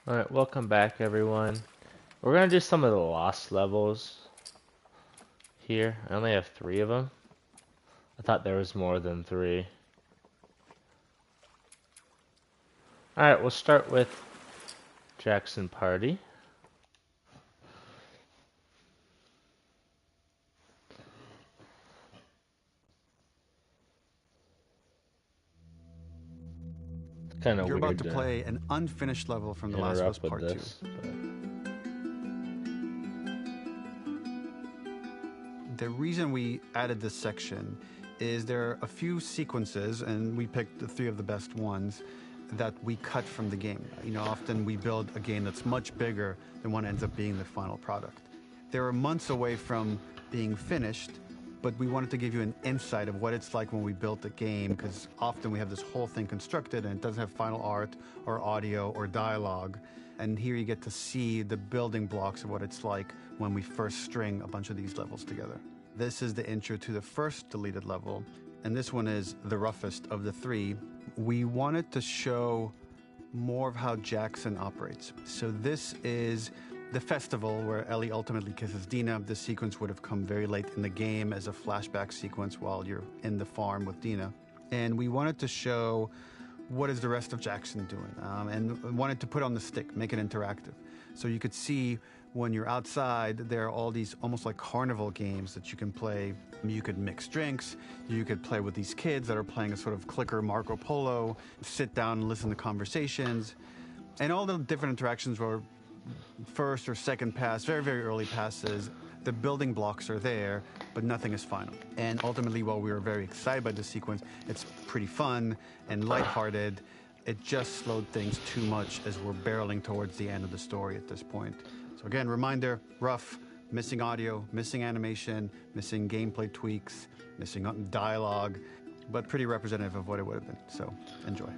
Alright, welcome back everyone. We're gonna do some of the lost levels here. I only have 3 of them. I thought there was more than 3. Alright, we'll start with Jackson Party. Kind of You're weird about to play an unfinished level from The Last of Us interrupt with Part 2. this. But... The reason we added this section is there are a few sequences, and we picked the 3 of the best ones, that we cut from the game. You know, often we build a game that's much bigger than what ends up being the final product. They were months away from being finished, but we wanted to give you an insight of what it's like when we built a game, because often we have this whole thing constructed and it doesn't have final art or audio or dialogue. And here you get to see the building blocks of what it's like when we first string a bunch of these levels together. This is the intro to the first deleted level, and this one is the roughest of the 3. We wanted to show more of how Jackson operates. So this is the festival where Ellie ultimately kisses Dina. This sequence would have come very late in the game as a flashback sequence while you're in the farm with Dina. And we wanted to show what is the rest of Jackson doing, and wanted to put on the stick, make it interactive. So you could see when you're outside, there are all these almost like carnival games that you can play. You could mix drinks, you could play with these kids that are playing a sort of clicker Marco Polo, sit down and listen to conversations. And all the different interactions were first or second pass, very, very early passes. The building blocks are there, but nothing is final. And ultimately, while we were very excited by this sequence, it's pretty fun and lighthearted. It just slowed things too much as we're barreling towards the end of the story at this point. So again, reminder, rough, missing audio, missing animation, missing gameplay tweaks, missing dialogue, but pretty representative of what it would have been. So enjoy.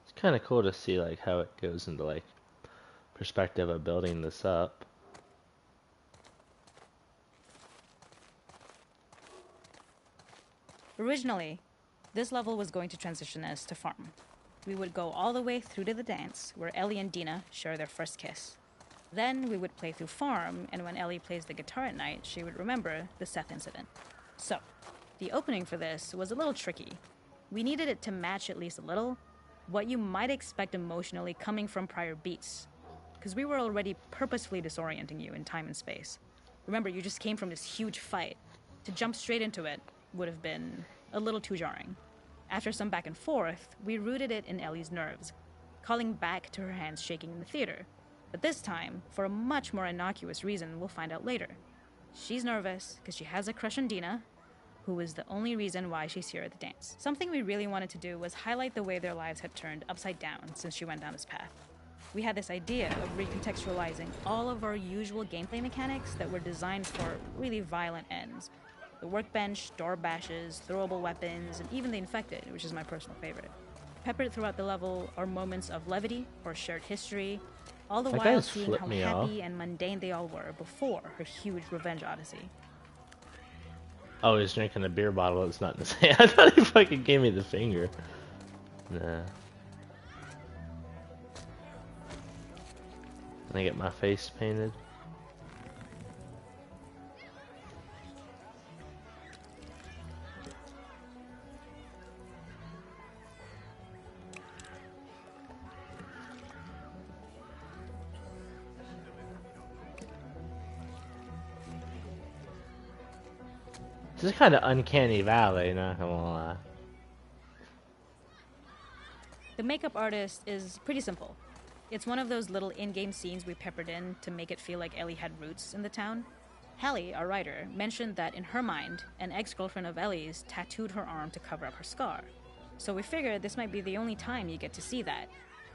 It's kind of cool to see like how it goes into like perspective of building this up. Originally, this level was going to transition us to farm. We would go all the way through to the dance, where Ellie and Dina share their first kiss. Then we would play through farm, and when Ellie plays the guitar at night, she would remember the Seth incident. So, the opening for this was a little tricky. We needed it to match at least a little what you might expect emotionally coming from prior beats, because we were already purposefully disorienting you in time and space. Remember, you just came from this huge fight. To jump straight into it would have been a little too jarring. After some back and forth, we rooted it in Ellie's nerves, calling back to her hands shaking in the theater. But this time, for a much more innocuous reason we'll find out later. She's nervous because she has a crush on Dina, who is the only reason why she's here at the dance. Something we really wanted to do was highlight the way their lives had turned upside down since she went down this path. We had this idea of recontextualizing all of our usual gameplay mechanics that were designed for really violent ends. The workbench, door bashes, throwable weapons, and even the infected, which is my personal favorite. Peppered throughout the level are moments of levity or shared history, all the while seeing how happy and mundane they all were before her huge revenge odyssey. Oh, he's drinking a beer bottle. It's not in his hand. I thought he fucking gave me the finger. Nah. Can I get my face painted? This is kind of uncanny valley, not gonna lie. The makeup artist is pretty simple. It's one of those little in-game scenes we peppered in to make it feel like Ellie had roots in the town. Hallie, our writer, mentioned that in her mind, an ex-girlfriend of Ellie's tattooed her arm to cover up her scar. So we figured this might be the only time you get to see that.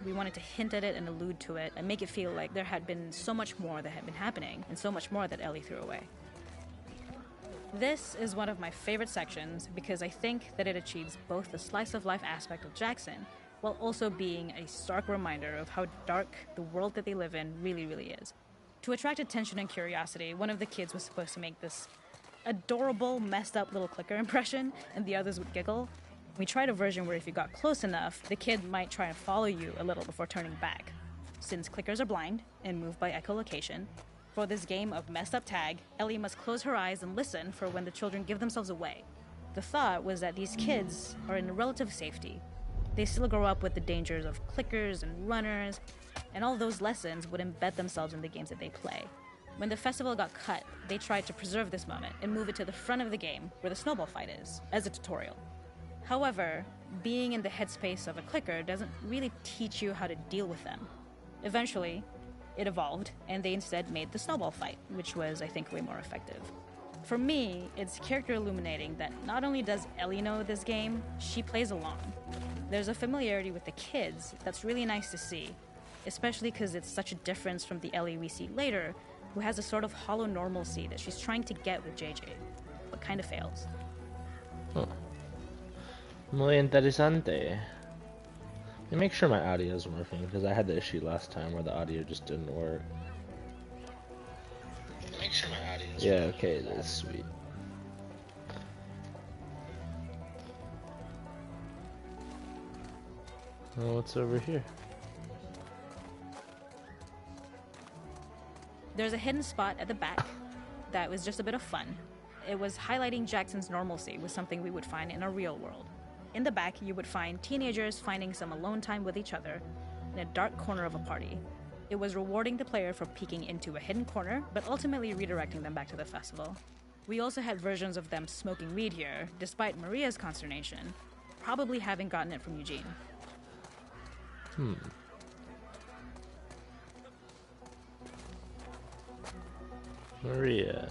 We wanted to hint at it and allude to it and make it feel like there had been so much more that had been happening and so much more that Ellie threw away. This is one of my favorite sections because I think that it achieves both the slice-of-life aspect of Jackson while also being a stark reminder of how dark the world that they live in really, really is. To attract attention and curiosity, one of the kids was supposed to make this adorable, messed up little clicker impression, and the others would giggle. We tried a version where if you got close enough, the kid might try and follow you a little before turning back. Since clickers are blind and move by echolocation, for this game of messed up tag, Ellie must close her eyes and listen for when the children give themselves away. The thought was that these kids are in relative safety. They still grow up with the dangers of clickers and runners, and all those lessons would embed themselves in the games that they play. When the festival got cut, they tried to preserve this moment and move it to the front of the game where the snowball fight is, as a tutorial. However, being in the headspace of a clicker doesn't really teach you how to deal with them. Eventually, it evolved, and they instead made the snowball fight, which was, I think, way more effective. For me, it's character illuminating that not only does Ellie know this game, she plays along. There's a familiarity with the kids that's really nice to see, especially because it's such a difference from the Ellie we see later, who has a sort of hollow normalcy that she's trying to get with JJ, but kind of fails. Huh. Muy interesante. Let me make sure my audio is working, because I had the issue last time where the audio just didn't work. Make sure my audio is working. Okay, it is sweet. Oh, what's over here? There's a hidden spot at the back that was just a bit of fun. It was highlighting Jackson's normalcy with something we would find in a real world. In the back, you would find teenagers finding some alone time with each other in a dark corner of a party. It was rewarding the player for peeking into a hidden corner, but ultimately redirecting them back to the festival. We also had versions of them smoking weed here, despite Maria's consternation, probably having gotten it from Eugene. Maria.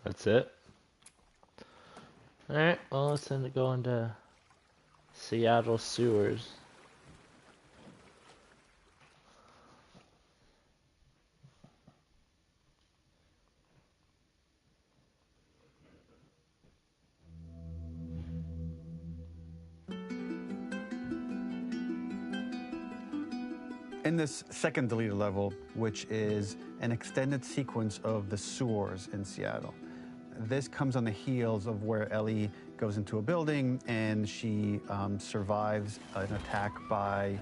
That's it. Alright, well, let's then go into Seattle sewers. In this second deleted level, which is an extended sequence of the sewers in Seattle, this comes on the heels of where Ellie goes into a building and she survives an attack by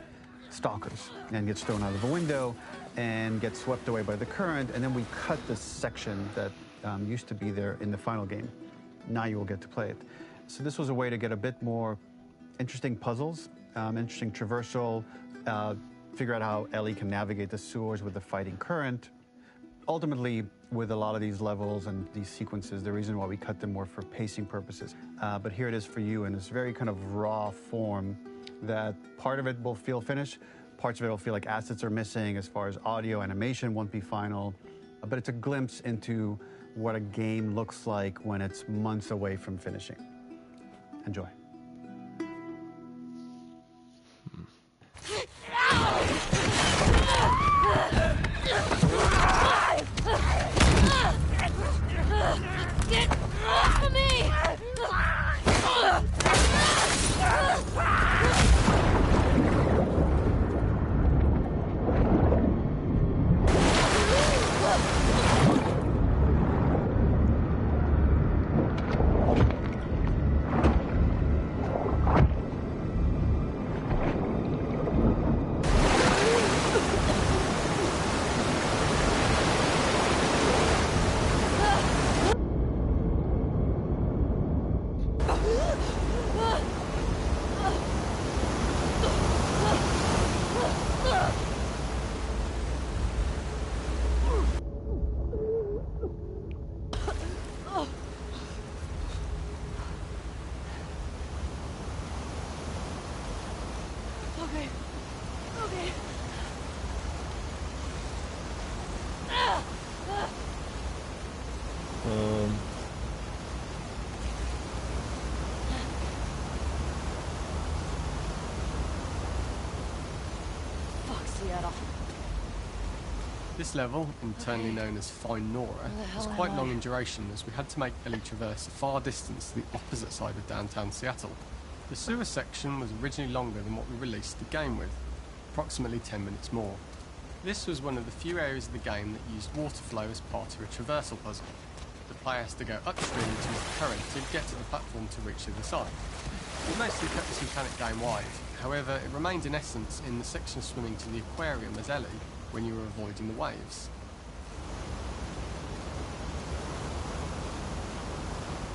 stalkers and gets thrown out of the window and gets swept away by the current. And then we cut this section that used to be there in the final game. Now you will get to play it. So this was a way to get a bit more interesting puzzles, interesting traversal, figure out how Ellie can navigate the sewers with the fighting current. Ultimately, with a lot of these levels and these sequences, the reason why we cut them were for pacing purposes. But here it is for you in this very kind of raw form that part of it will feel finished, parts of it will feel like assets are missing as far as audio, animation won't be final. But it's a glimpse into what a game looks like when it's months away from finishing. Enjoy. Get off of me! Um, Fuck, Seattle. This level, internally known as Find Nora, was quite long in duration as we had to make Ellie traverse a far distance to the opposite side of downtown Seattle. The sewer section was originally longer than what we released the game with, approximately 10 minutes more. This was one of the few areas of the game that used water flow as part of a traversal puzzle. The player has to go upstream to use the current to get to the platform to reach the other side. We mostly kept this mechanic game-wide, however it remained in essence in the section swimming to the aquarium as Ellie, when you were avoiding the waves.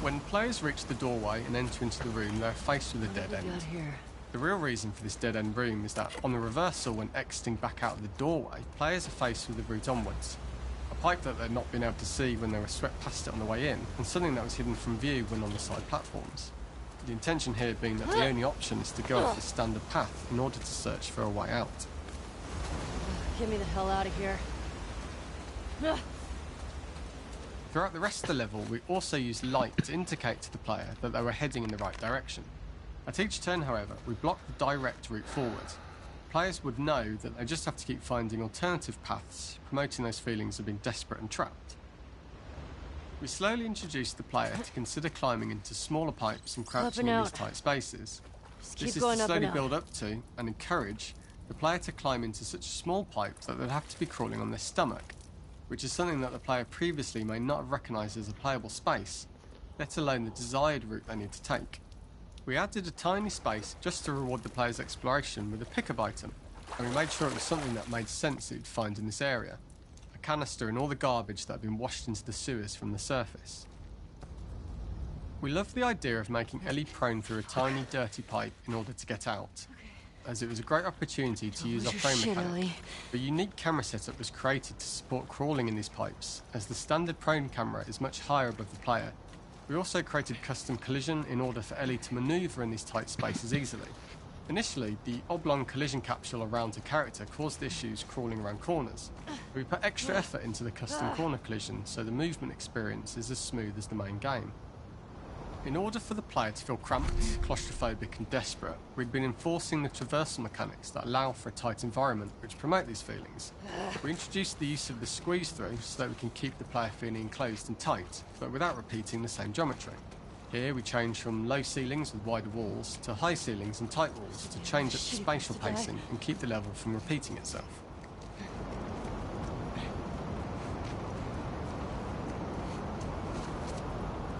When players reach the doorway and enter into the room, they're faced with a dead end. The real reason for this dead-end room is that on the reversal, when exiting back out of the doorway, players are faced with the route onwards. A pipe that they'd not been able to see when they were swept past it on the way in, and something that was hidden from view when on the side platforms. The intention here being that the only option is to go off the standard path in order to search for a way out. Get me the hell out of here. Throughout the rest of the level, we also used light to indicate to the player that they were heading in the right direction. At each turn, however, we blocked the direct route forward. Players would know that they just have to keep finding alternative paths, promoting those feelings of being desperate and trapped. We slowly introduced the player to consider climbing into smaller pipes and crouching in these tight spaces. This is to slowly build up to, and encourage, the player to climb into such a small pipe that they'd have to be crawling on their stomach, which is something that the player previously may not have recognised as a playable space, let alone the desired route they need to take. We added a tiny space just to reward the player's exploration with a pickup item, and we made sure it was something that made sense that you'd find in this area. A canister and all the garbage that had been washed into the sewers from the surface. We loved the idea of making Ellie prone through a tiny dirty pipe in order to get out, as it was a great opportunity to use our frame mechanic. A unique camera setup was created to support crawling in these pipes, as the standard prone camera is much higher above the player. We also created custom collision in order for Ellie to manoeuvre in these tight spaces easily. Initially, the oblong collision capsule around her character caused issues crawling around corners. We put extra effort into the custom corner collision so the movement experience is as smooth as the main game. In order for the player to feel cramped, claustrophobic and desperate, we'd been enforcing the traversal mechanics that allow for a tight environment which promote these feelings. We introduced the use of the squeeze through so that we can keep the player feeling enclosed and tight, but without repeating the same geometry. Here we change from low ceilings with wider walls to high ceilings and tight walls to change up the spatial pacing and keep the level from repeating itself.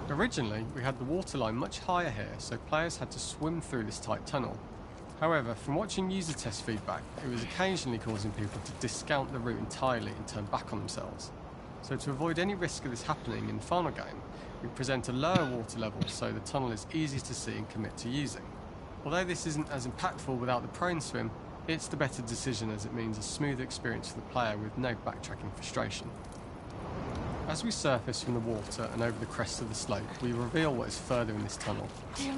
Originally, we had the waterline much higher here, so players had to swim through this tight tunnel. However, from watching user test feedback, it was occasionally causing people to discount the route entirely and turn back on themselves. So to avoid any risk of this happening in the final game, we present a lower water level so the tunnel is easy to see and commit to using. Although this isn't as impactful without the prone swim, it's the better decision as it means a smooth experience for the player with no backtracking frustration. As we surface from the water and over the crest of the slope, we reveal what is further in this tunnel.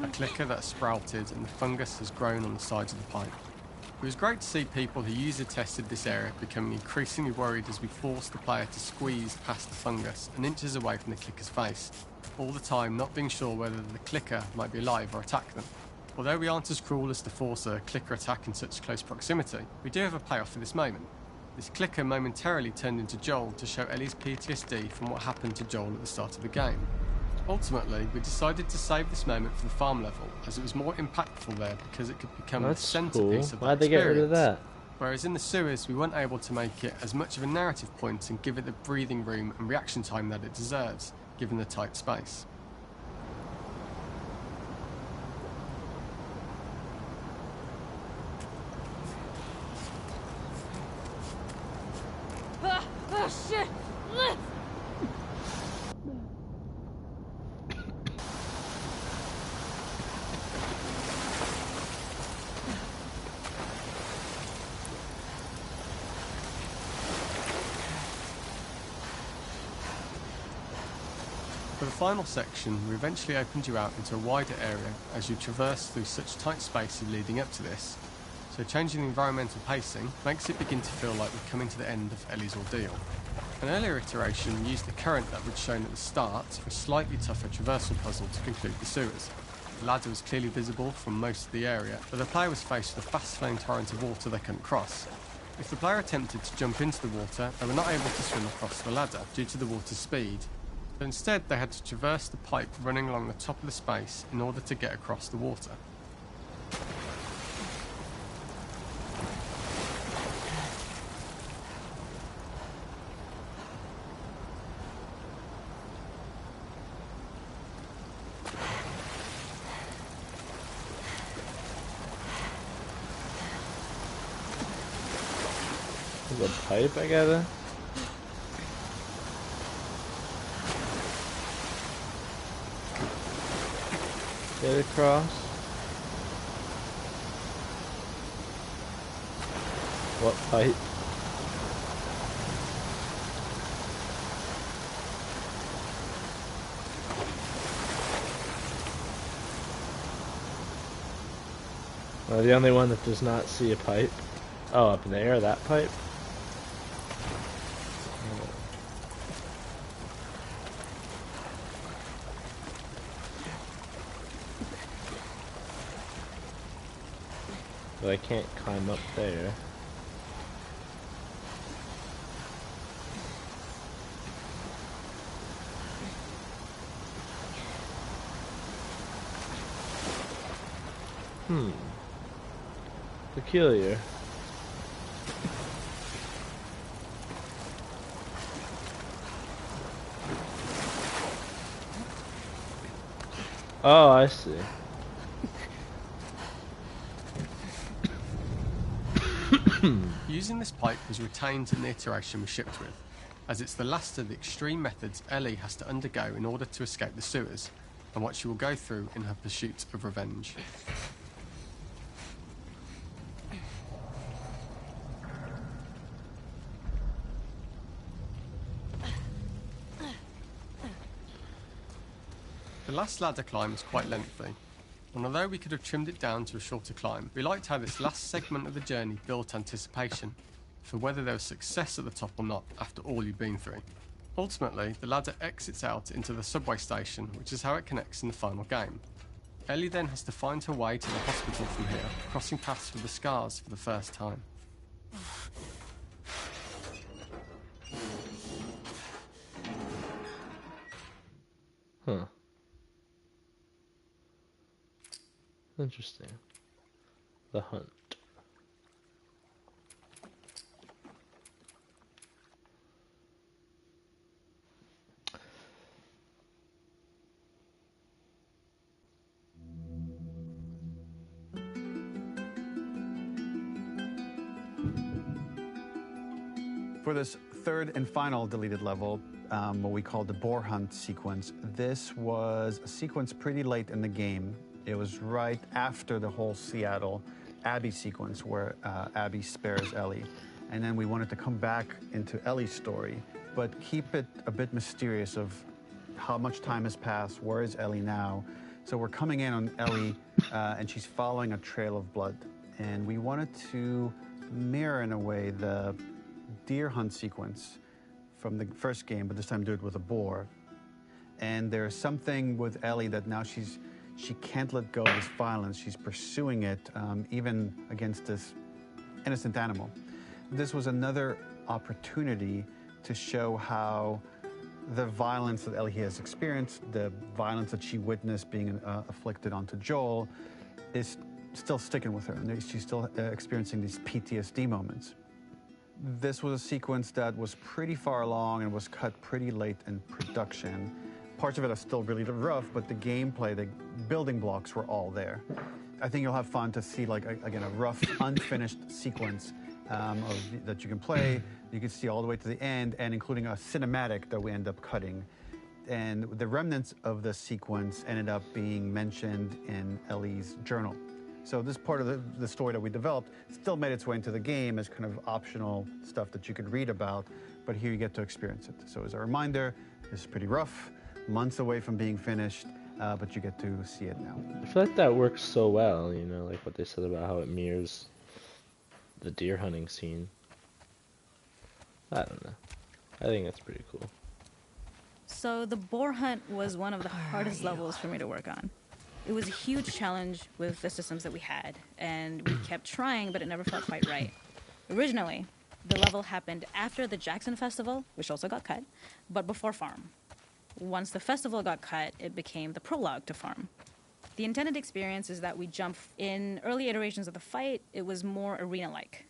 A clicker that has sprouted and the fungus has grown on the sides of the pipe. It was great to see people who user tested this area becoming increasingly worried as we forced the player to squeeze past the fungus and inches away from the clicker's face, all the time not being sure whether the clicker might be alive or attack them. Although we aren't as cruel as to force a clicker attack in such close proximity, we do have a payoff for this moment. This clicker momentarily turned into Joel to show Ellie's PTSD from what happened to Joel at the start of the game. Ultimately, we decided to save this moment for the farm level, as it was more impactful there because it could become the centerpiece of the experience. Why'd they get rid of that? Whereas in the sewers, we weren't able to make it as much of a narrative point and give it the breathing room and reaction time that it deserves, given the tight space. Oh, shit! For the final section, we eventually opened you out into a wider area as you traverse through such tight spaces leading up to this, so changing the environmental pacing makes it begin to feel like we're coming to the end of Ellie's ordeal. An earlier iteration used the current that we'd shown at the start for a slightly tougher traversal puzzle to conclude the sewers. The ladder was clearly visible from most of the area, but the player was faced with a fast-flowing torrent of water they couldn't cross. If the player attempted to jump into the water, they were not able to swim across the ladder due to the water's speed, but instead they had to traverse the pipe running along the top of the space in order to get across the water. There's a pipe I gotta. Get across. What pipe? The only one that does not see a pipe. Oh, up in the air, that pipe? But I can't climb up there. Peculiar. Oh, I see. Using this pipe was retained in the iteration we shipped with, as it's the last of the extreme methods Ellie has to undergo in order to escape the sewers, and what she will go through in her pursuit of revenge. The last ladder climb was quite lengthy, and although we could have trimmed it down to a shorter climb, we liked how this last segment of the journey built anticipation for whether there was success at the top or not after all you've been through. Ultimately, the ladder exits out into the subway station, which is how it connects in the final game. Ellie then has to find her way to the hospital from here, crossing paths with the scars for the first time. Huh. Interesting. The hunt. For this third and final deleted level, what we call the boar hunt sequence, this was a sequence pretty late in the game. It was right after the whole Seattle Abby sequence where Abby spares Ellie. And then we wanted to come back into Ellie's story, but keep it a bit mysterious of how much time has passed, where is Ellie now? So we're coming in on Ellie, and she's following a trail of blood. And we wanted to mirror, in a way, the deer hunt sequence from the first game, but this time do it with a boar. And there's something with Ellie that now she can't let go of this violence. She's pursuing it, even against this innocent animal. This was another opportunity to show how the violence that Ellie has experienced, the violence that she witnessed being afflicted onto Joel, is still sticking with her, and she's still experiencing these PTSD moments. This was a sequence that was pretty far along and was cut pretty late in production. Parts of it are still really rough, but the gameplay, the building blocks were all there. I think you'll have fun to see, like, again, a rough, unfinished sequence that you can play. You can see all the way to the end, and including a cinematic that we end up cutting. And the remnants of the sequence ended up being mentioned in Ellie's journal. So this part of the story that we developed still made its way into the game as kind of optional stuff that you could read about, but here you get to experience it. So as a reminder, this is pretty rough, months away from being finished, but you get to see it now. I feel like that works so well, you know, like what they said about how it mirrors the deer hunting scene. I don't know. I think that's pretty cool. So the boar hunt was one of the hardest levels for me to work on. It was a huge challenge with the systems that we had, and we kept trying, but it never felt quite right. Originally, the level happened after the Jackson Festival, which also got cut, but before Farm. Once the festival got cut, it became the prologue to Farm. The intended experience is that we jump in early iterations of the fight. It was more arena-like.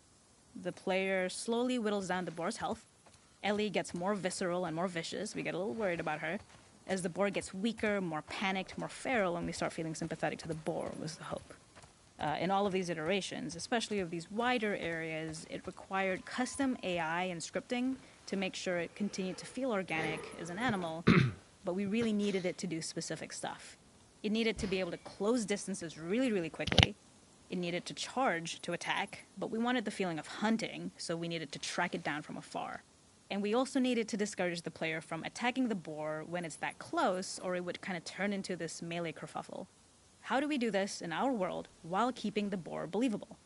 The player slowly whittles down the boar's health. Ellie gets more visceral and more vicious. We get a little worried about her. As the boar gets weaker, more panicked, more feral, and we start feeling sympathetic to the boar, was the hope. In all of these iterations, especially of these wider areas, it required custom AI and scripting to make sure it continued to feel organic as an animal, but we really needed it to do specific stuff. It needed to be able to close distances really, really quickly. It needed to charge to attack, but we wanted the feeling of hunting, so we needed to track it down from afar. And we also needed to discourage the player from attacking the boar when it's that close, or it would kind of turn into this melee kerfuffle. How do we do this in our world while keeping the boar believable?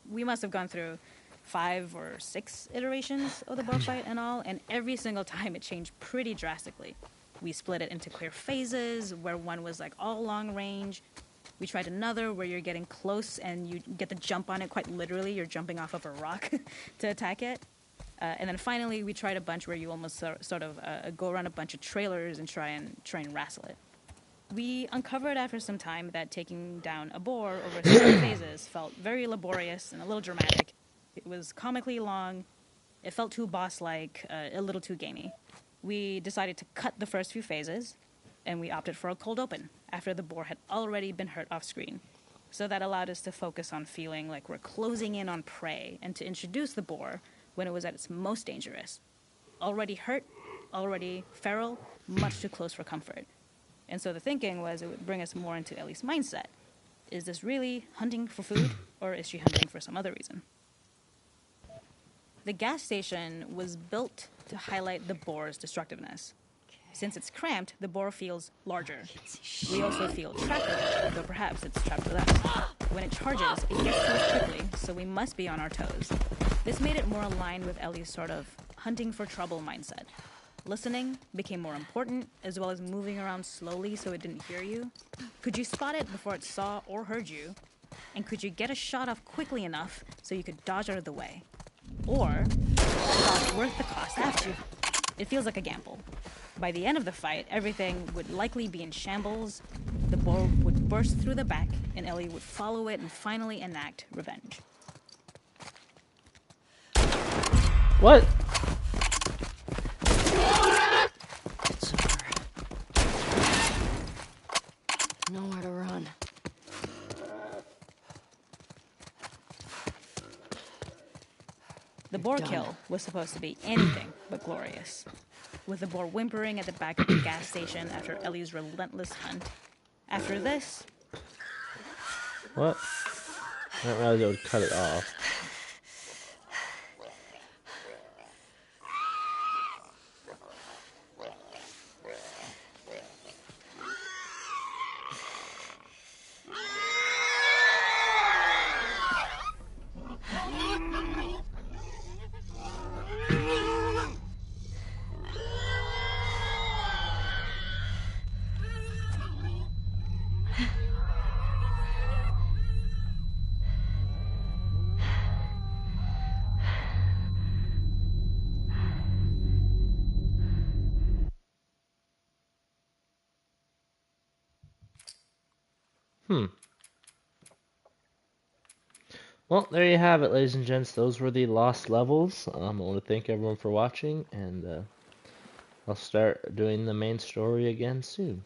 We must have gone through 5 or 6 iterations of the boar fight and all, and every single time it changed pretty drastically. We split it into clear phases, where one was like all long range. We tried another where you're getting close and you get the jump on it quite literally. You're jumping off of a rock to attack it. And then finally, we tried a bunch where you almost sort of go around a bunch of trailers and try and wrestle it. We uncovered after some time that taking down a boar over several phases felt very laborious and a little dramatic. It was comically long. It felt too boss-like, a little too gamey. We decided to cut the first few phases, and we opted for a cold open after the boar had already been hurt off-screen. So that allowed us to focus on feeling like we're closing in on prey and to introduce the boar when it was at its most dangerous. Already hurt, already feral, much too close for comfort. And so the thinking was it would bring us more into Ellie's mindset. Is this really hunting for food, or is she hunting for some other reason? The gas station was built to highlight the boar's destructiveness. Since it's cramped, the boar feels larger. We also feel trapped with it, though perhaps it's trapped with us. When it charges, it gets to us quickly, so we must be on our toes. This made it more aligned with Ellie's sort of hunting for trouble mindset. Listening became more important, as well as moving around slowly so it didn't hear you. Could you spot it before it saw or heard you? And could you get a shot off quickly enough so you could dodge out of the way? Or, dodge worth the cost after. It feels like a gamble. By the end of the fight, everything would likely be in shambles, the boar would burst through the back, and Ellie would follow it and finally enact revenge. What? It's over. Nowhere to run. The boar kill was supposed to be anything but glorious. With the boar whimpering at the back of the gas station after Ellie's relentless hunt. After this... What? I didn't realize it would cut it off. Well, there you have it, ladies and gents. Those were the lost levels. I want to thank everyone for watching, and I'll start doing the main story again soon.